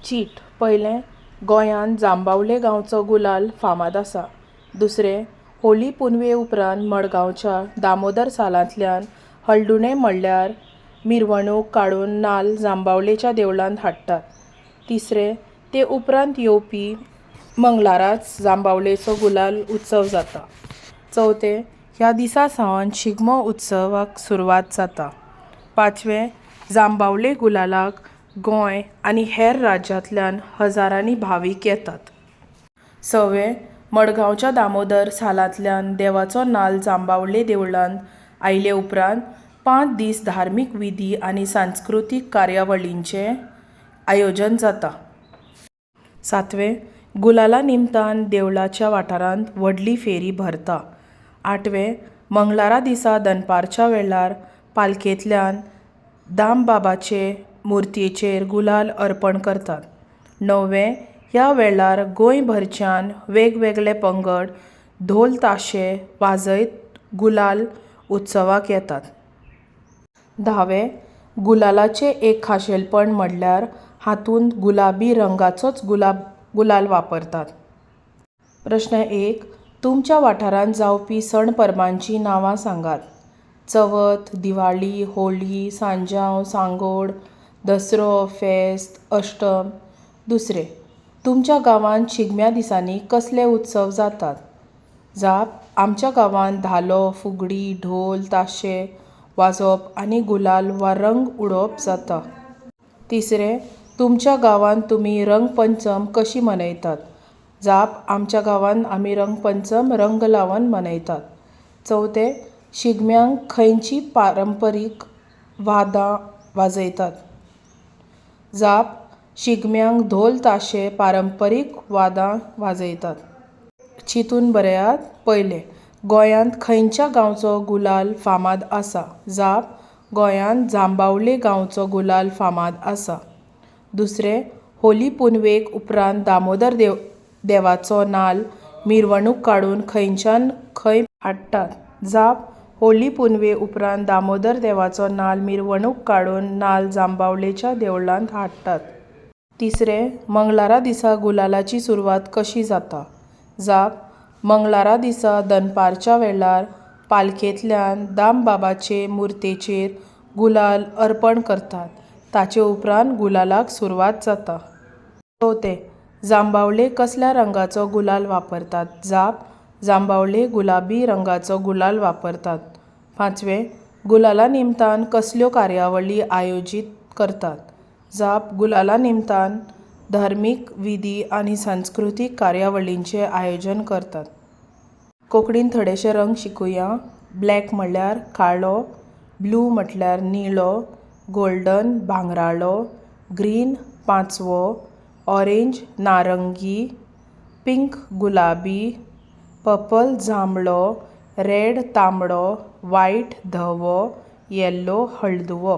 चीट पयलें गोंयांत जांबावले गांवचो गुलाल फामाद आसा. दुसरें होळी पुनवे उपरांत मडगांवच्या दामोदर सालांतल्यान हळदुणें म्हणल्यार मिरवणूक काडून नाल्ल जांबावलेच्या देवळांत हाडटात. तिसरें ते उपरांत येवपी मंगळाराच जांबावलेचो गुलाल उत्सव जाता. चवथें ह्या दिसा सावन शिगमो उत्सवाक सुरवात जाता. पांचवें जांबावले गुलालाक गोंय आनी हेर राज्यांतल्यान हजारांनी भावीक येतात. सवें मडगांवच्या दामोदर सालांतल्यान देवाचो नाल्ल जांबावले देवळांत आयले उपरांत 5 दीस धार्मीक विधी आनी सांस्कृतीक कार्यावळींचें आयोजन जाता. सातवें गुलाला निमतान देवळाच्या वाठारांत व्हडली फेरी भरता. आठवें मंगळारा दिसा दनपारच्या वेळार पालखेंतल्यान दामबाबाचे मुर्तयेचेर गुलाल अर्पण करतात. णवें ह्या वेळार गोंयभरच्यान वेगवेगळे पंगड ढोल ताशे वाजयत गुलाल उत्सवाक येतात. धावें गुलालाचें एक खाशेलपण म्हणल्यार हातूंत गुलाबी रंगाचोच गुलाल वापरतात. प्रश्न 1. तुमच्या वाठारांत जावपी सण परबांचीं नांवां सांगात. चवथ, दिवाळी, होळी, सांजांव, सांगोड, दसरो, फेस्त, अष्टम. दुसरें तुमच्या गांवांत शिगम्या दिसांनी कसले उत्सव जातात. जाप आमच्या गांवांत धालो, फुगडी, ढोल ताशे वाजोवप आनी गुलाल वा रंग उडोवप जाता. तिसरें तुमच्या गांवांत तुमी रंगपंचम कशी मनयतात. जाप आमच्या गांवांत आमी रंगपंचम रंग लावन मनयतात. चवथें शिगम्यांक खंयचीं पारंपरीक वादां वाजयतात. जाप शिगम्यांक ढोल ताशे पारंपरीक वादां वाजयतात. चिंतून बरेयात. पयलें गोंयांत खंयच्या गांवचो गुलाल फामाद आसा. जाप गोंयांत जांबावले गांवचो गुलाल फामाद आसा. दुसरें होळी पुनवेक उपरांत दामोदर देवाचो नाल्ल मिरवणूक काडून खंयच्यान खंय हाडटात. जाप होळी पुनवे उपरांत दामोदर देवाचो नाल्ल मिरवणूक काडून नाल्ल जांबावलेच्या देवळांत हाडटात. तिसरें मंगळारा दिसा गुलालाची सुरवात कशी जाता. जाप मंगळारा दिसा दनपारच्या वेळार पालखेंतल्यान दामबाबाचे मुर्तयेचेर गुलाल अर्पण करतात. ताचे उपरांत गुलालाक सुरवात जाता. चवथें जांबावले कसल्या रंगाचो गुलाल वापरतात. जाप जांबावले गुलाबी रंगाचो गुलाल वापरतात. पांचवें गुलाला निमतान कसल्यो कार्यावळी आयोजीत करतात. जाप गुलाला निमतान धार्मीक विधी आनी सांस्कृतीक कार्यावळींचें आयोजन करतात. कोंकणींत थोडेशे रंग शिकुया. ब्लॅक म्हणल्यार काळो, ब्लू म्हणल्यार निळो, गोल्डन भांगराळो, ग्रीन पांचवो, ऑरेंज नारंगी, पिंक गुलाबी, पर्पल जांबळो, रेड तांबडो, व्हायट धवो, येल्लो हळदुवो.